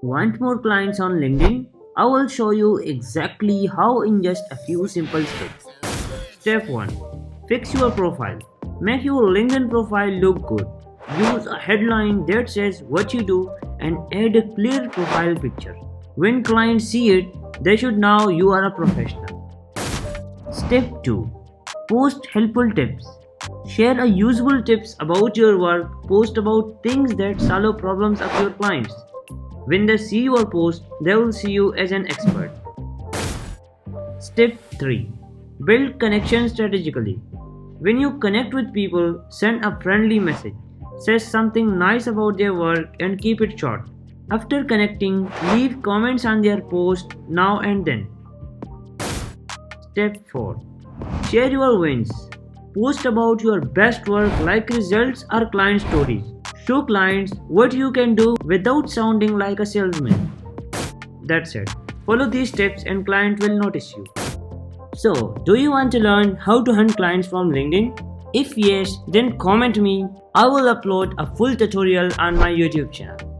Want more clients on LinkedIn? I will show you exactly how in just a few simple steps. Step 1. Fix your profile. Make your LinkedIn profile look good. Use a headline that says what you do and add a clear profile picture. When clients see it, they should know you are a professional. Step 2. Post helpful tips. Share a useful tips about your work. Post about things that solve problems of your clients. When they see your post, they will see you as an expert. Step 3. Build connections strategically. When you connect with people, send a friendly message. Say something nice about their work and keep it short. After connecting, leave comments on their post now and then. Step 4. Share your wins. Post about your best work like results or client stories. Show clients what you can do without sounding like a salesman. That's it. Follow these steps and client will notice you. So, do you want to learn how to hunt clients from LinkedIn? If yes, then comment me. I will upload a full tutorial on my YouTube channel.